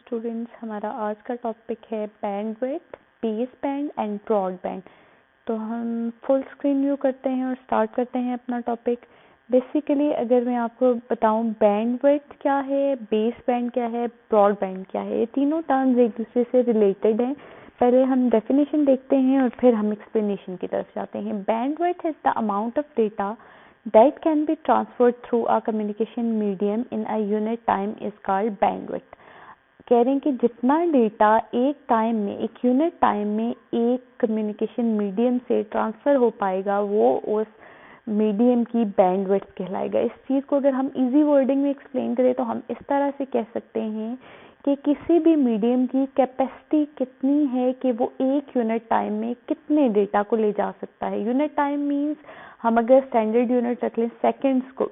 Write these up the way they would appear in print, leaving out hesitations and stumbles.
Students, हमारा आज का टॉपिक है bandwidth, base band and broad band. तो हम फुल स्क्रीन व्यू करते हैं और स्टार्ट करते हैं अपना टॉपिक। बेसिकली अगर मैं आपको बताऊं बैंडविड्थ क्या है, बेस बैंड क्या है, ब्रॉड बैंड क्या है, ये तीनों टर्म्स एक दूसरे से रिलेटेड हैं। पहले हम डेफिनेशन देखते हैं और फिर हम एक्सप्लेनेशन की तरफ जाते हैं। Bandwidth is the amount of data that can be transferred through a communication medium in a unit time is called bandwidth। कह रहे हैं कि जितना डेटा एक टाइम में, एक यूनिट टाइम में एक कम्युनिकेशन मीडियम से ट्रांसफर हो पाएगा वो उस मीडियम की बैंडविड्थ कहलाएगा। इस चीज़ को अगर हम इजी वर्डिंग में एक्सप्लेन करें तो हम इस तरह से कह सकते हैं कि किसी भी मीडियम की कैपेसिटी कितनी है कि वो एक यूनिट टाइम में कितने डेटा को ले जा सकता है। यूनिट टाइम मीन्स हम अगर स्टैंडर्ड यूनिट रख लें सेकेंड्स को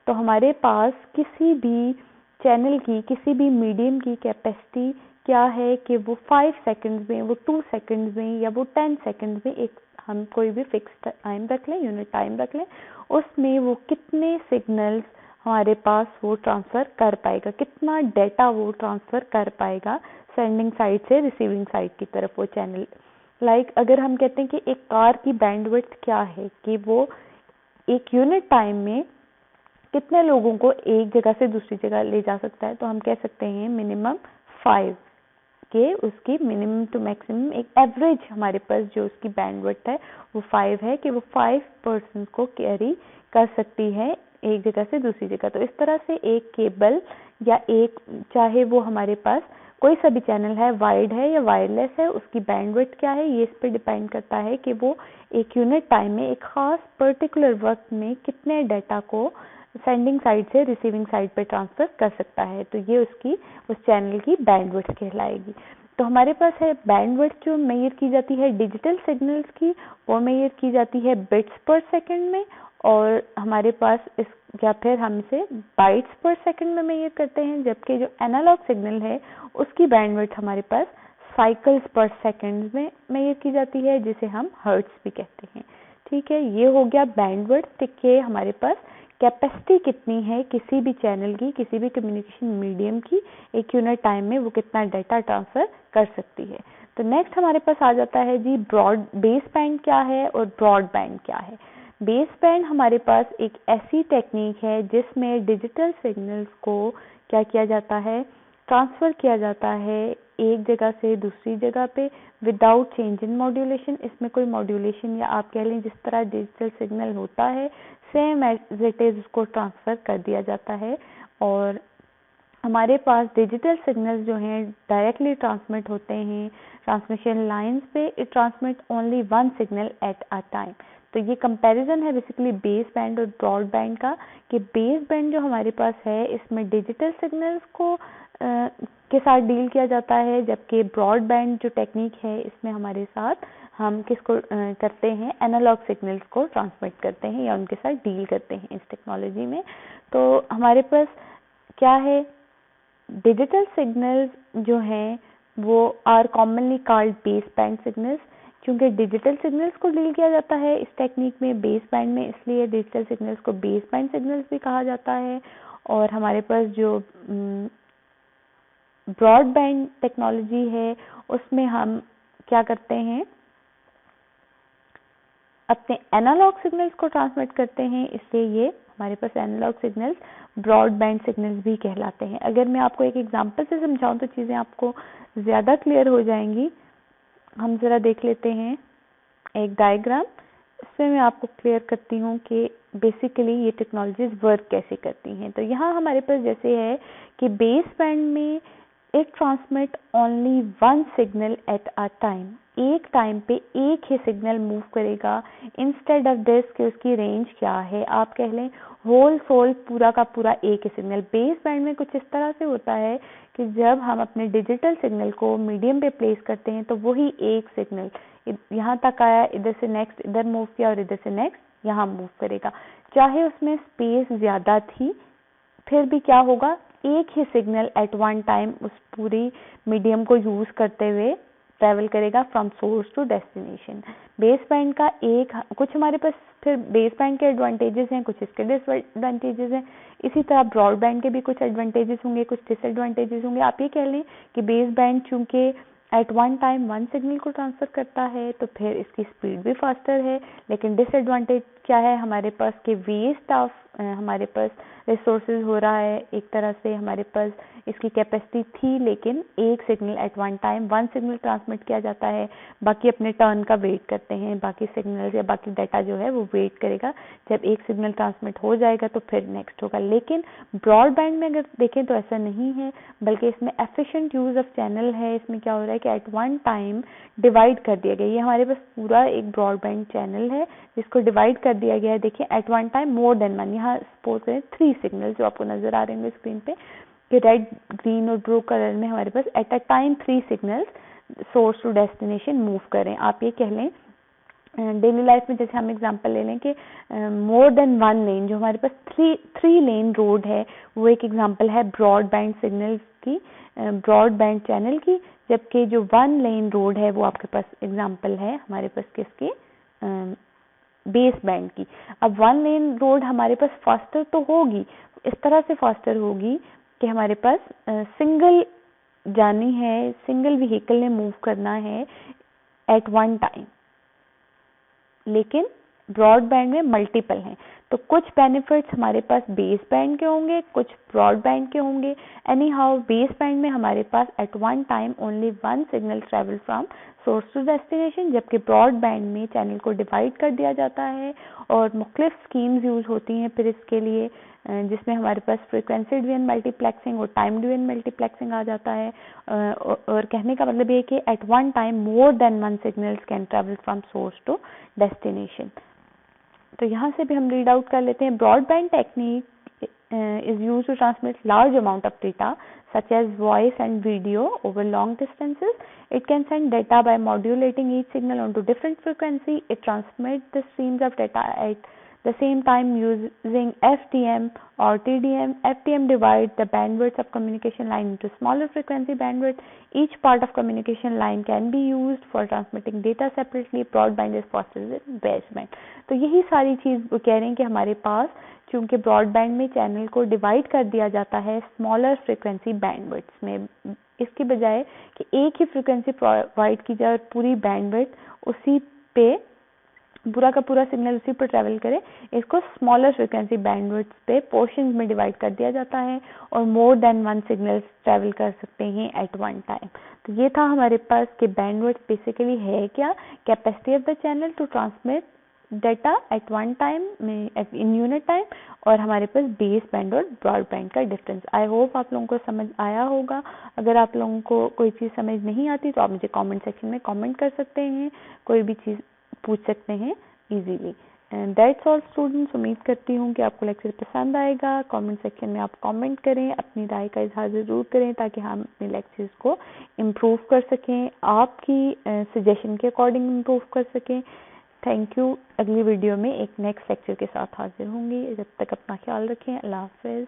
तो हमारे पास किसी भी चैनल की, किसी भी मीडियम की कैपेसिटी क्या है कि वो 5 सेकंड्स में, वो 2 सेकंड्स में या वो 10 सेकंड्स में, एक हम कोई भी फिक्स टाइम रख लें, यूनिट टाइम रख लें, उसमें वो कितने सिग्नल्स हमारे पास वो ट्रांसफ़र कर पाएगा, कितना डेटा वो ट्रांसफ़र कर पाएगा सेंडिंग साइड से रिसीविंग साइड की तरफ वो चैनल। अगर हम कहते हैं कि एक कार की बैंडविड्थ क्या है कि वो एक यूनिट टाइम में कितने लोगों को एक जगह से दूसरी जगह ले जा सकता है, तो हम कह सकते हैं मिनिमम 5 के उसकी मिनिमम टू मैक्सिमम एक एवरेज हमारे पास जो उसकी बैंडविड्थ है वो 5 है कि वो 5 पर्सन को कैरी कर सकती है एक जगह से दूसरी जगह। तो इस तरह से एक केबल या एक, चाहे वो हमारे पास कोई सा भी चैनल है, वायर्ड है या वायरलेस है, उसकी बैंडविड्थ क्या है ये इस पर डिपेंड करता है कि वो एक यूनिट टाइम में एक खास पर्टिकुलर वक्त में कितने डेटा को सेंडिंग साइड से रिसीविंग साइड पे ट्रांसफर कर सकता है। तो ये उसकी उस चैनल की बैंडविड्थ कहलाएगी। तो हमारे पास है बैंडविड्थ जो मेजर की जाती है डिजिटल सिग्नल्स की, वो मेजर की जाती है बिट्स पर सेकंड में, और हमारे पास इस या फिर हम इसे बाइट्स पर सेकंड में मेजर करते हैं, जबकि जो एनालॉग सिग्नल है उसकी बैंडविड्थ हमारे पास साइकिल्स पर सेकंड में मेजर की जाती है, जिसे हम हर्ट्ज भी कहते हैं। ठीक है, ये हो गया बैंडविड्थ के हमारे पास कैपेसिटी कितनी है किसी भी चैनल की, किसी भी कम्युनिकेशन मीडियम की एक यूनिट टाइम में वो कितना डेटा ट्रांसफर कर सकती है। तो नेक्स्ट हमारे पास आ जाता है जी ब्रॉड बेस बैंड क्या है और ब्रॉड बैंड क्या है। बेस बैंड हमारे पास एक ऐसी टेक्निक है जिसमें डिजिटल सिग्नल्स को क्या किया जाता है, ट्रांसफर किया जाता है एक जगह से दूसरी जगह पे विदाउट चेंज इन मॉड्यूलेशन। इसमें कोई मॉड्यूलेशन या आप कह लें जिस तरह डिजिटल सिग्नल होता है सेम एज इट इज उसको ट्रांसफर कर दिया जाता है। और हमारे पास डिजिटल सिग्नल्स जो हैं डायरेक्टली ट्रांसमिट होते हैं ट्रांसमिशन लाइंस पे। It transmit only one signal eight a time. तो ये कंपैरिजन है बेसिकली बेस बैंड और ब्रॉड बैंड का, कि बेस बैंड जो हमारे पास है इसमें डिजिटल सिग्नल्स को के साथ डील किया जाता है, जबकि ब्रॉड बैंड जो टेक्निक है इसमें हमारे साथ हम किसको करते हैं, एनालॉग सिग्नल्स को ट्रांसमिट करते हैं या उनके साथ डील करते हैं इस टेक्नोलॉजी में। तो हमारे पास क्या है, डिजिटल सिग्नल्स जो हैं वो are commonly called base band signals. क्योंकि डिजिटल सिग्नल्स को डील किया जाता है इस टेक्निक में बेस बैंड में, इसलिए डिजिटल सिग्नल्स को बेस बैंड सिग्नल्स भी कहा जाता है। और हमारे पास जो ब्रॉड बैंड टेक्नोलॉजी है उसमें हम क्या करते हैं, अपने एनालॉग सिग्नल्स को ट्रांसमिट करते हैं, इसलिए ये हमारे पास analog signals broadband signals भी कहलाते हैं। अगर मैं आपको एक एग्जांपल से समझाऊं तो चीज़ें आपको ज़्यादा क्लियर हो जाएंगी। हम ज़रा देख लेते हैं एक डायग्राम, इसमें मैं आपको क्लियर करती हूँ कि बेसिकली ये टेक्नोलॉजीज वर्क कैसे करती हैं। तो यहाँ हमारे पास जैसे है कि बेस बैंड में it transmit only one signal eight a time, एक टाइम पे एक ही सिग्नल मूव करेगा। इंस्टेड ऑफ दिस कि उसकी रेंज क्या है, आप कह लें होल सोल पूरा का पूरा एक ही सिग्नल। बेस बैंड में कुछ इस तरह से होता है कि जब हम अपने डिजिटल सिग्नल को मीडियम पे प्लेस करते हैं तो वही एक सिग्नल यहाँ तक आया, इधर से नेक्स्ट इधर मूव किया और इधर से नेक्स्ट यहाँ मूव करेगा। चाहे उसमें स्पेस ज़्यादा थी फिर भी क्या होगा, एक ही सिग्नल एट वन टाइम उस पूरी मीडियम को यूज़ करते हुए ट्रैवल करेगा from source to destination. Base band का कुछ हमारे पास फिर बेस बैंड के एडवांटेजेस हैं, कुछ इसके डिसएडवांटेजेस हैं। इसी तरह ब्रॉड बैंड के भी कुछ एडवांटेजेस होंगे, कुछ डिसएडवांटेजेस होंगे। आप ये कह लें कि बेस बैंड चूंकि at one time one signal को ट्रांसफर करता है तो फिर इसकी स्पीड भी फास्टर है। लेकिन डिसएडवांटेज क्या है हमारे पास कि वेस्ट ऑफ हमारे पास रिसोर्सेज हो रहा है। एक तरह से हमारे पास इसकी कैपेसिटी थी, लेकिन एक signal at one time one signal transmit किया जाता है, बाकी अपने टर्न का वेट करते हैं। बाकी सिग्नल या बाकी डाटा जो है वो वेट करेगा, जब एक सिग्नल ट्रांसमिट हो जाएगा तो फिर नेक्स्ट होगा। लेकिन ब्रॉडबैंड में अगर देखें तो ऐसा नहीं है, बल्कि इसमें एफिशिएंट यूज ऑफ चैनल है। इसमें क्या हो रहा है कि एट वन टाइम डिवाइड कर दिया गया। ये हमारे पास पूरा एक ब्रॉडबैंड चैनल है जिसको डिवाइड कर दिया गया है। देखिए at one time more than one, यहाँ सपोज करें 3 सिग्नल जो आपको नजर आ रहे होंगे स्क्रीन पे कि रेड, ग्रीन और ब्लू कलर में हमारे पास at a time 3 signals source to destination move करें। आप ये कह लें डेली लाइफ में, जैसे हम एग्जांपल ले लें कि मोर देन वन लेन, जो हमारे पास थ्री लेन रोड है, वो एक एग्जांपल है ब्रॉडबैंड सिग्नल की, ब्रॉडबैंड चैनल की। जबकि जो वन लेन रोड है वो आपके पास एग्जांपल है हमारे पास किसकी, बेस बैंड की। अब वन लेन रोड हमारे पास फास्टर तो होगी, इस तरह से फास्टर होगी कि हमारे पास सिंगल जानी है, सिंगल व्हीकल ने मूव करना है एट वन टाइम। लेकिन ब्रॉडबैंड में मल्टीपल हैं, तो कुछ बेनिफिट्स हमारे पास बेस बैंड के होंगे, कुछ ब्रॉडबैंड के होंगे। एनी हाउ बेस बैंड में हमारे पास at one time only one signal travel from source to destination, जबकि ब्रॉडबैंड में चैनल को डिवाइड कर दिया जाता है और मुख्तलिफ स्कीम्स यूज होती हैं फिर इसके लिए, जिसमें हमारे पास फ्रीक्वेंसी ड्रिवन मल्टीप्लेक्सिंग और टाइम ड्रिवन मल्टीप्लेक्सिंग आ जाता है। और कहने का मतलब ये कि at one time more than one signals can travel from source to destination. तो यहाँ से भी हम रीड आउट कर लेते हैं। Broadband technique is used to transmit large amount of data such as voice and video over long distances. It can send data by modulating each signal onto different frequency. It transmits the streams of data at the same time using FDM or TDM. FDM divides the bandwidth of communication line into smaller frequency bandwidth. Each part of communication line can be used for transmitting data separately. Broadband is faster than baseband. तो यही सारी चीज वो कह रहे हैं कि हमारे पास चूंकि ब्रॉडबैंड में चैनल को डिवाइड कर दिया जाता है स्मॉलर फ्रीक्वेंसी बैंडविड्थ में, इसके बजाय कि एक ही फ्रीक्वेंसी प्रोवाइड की जाए पूरी बैंडविड्थ उसी पे पूरा का पूरा सिग्नल उसी पर ट्रैवल करे, इसको स्मॉलर फ्रीक्वेंसी बैंडविड्थ पे पोर्शंस में डिवाइड कर दिया जाता है और मोर देन वन सिग्नल्स ट्रैवल कर सकते हैं एट वन टाइम। तो ये था हमारे पास कि बैंडविड्थ बेसिकली है क्या, capacity of the channel to transmit data at one time in unit time, और हमारे पास बेस बैंड और ब्रॉडबैंड का डिफरेंस। आई होप आप लोगों को समझ आया होगा। अगर आप लोगों को कोई चीज़ समझ नहीं आती तो आप मुझे कमेंट सेक्शन में कमेंट कर सकते हैं, कोई भी चीज़ पूछ सकते हैं easily. And that's all students, उम्मीद करती हूँ कि आपको लेक्चर पसंद आएगा। कमेंट सेक्शन में आप कमेंट करें, अपनी राय का इजहार ज़रूर करें ताकि हम अपने लेक्चर्स को इम्प्रूव कर सकें, आपकी सजेशन के अकॉर्डिंग इम्प्रूव कर सकें। Thank you. अगली वीडियो में एक नेक्स्ट लेक्चर के साथ हाजिर होंगी। जब तक अपना ख्याल रखें। अल्लाह हाफिज़।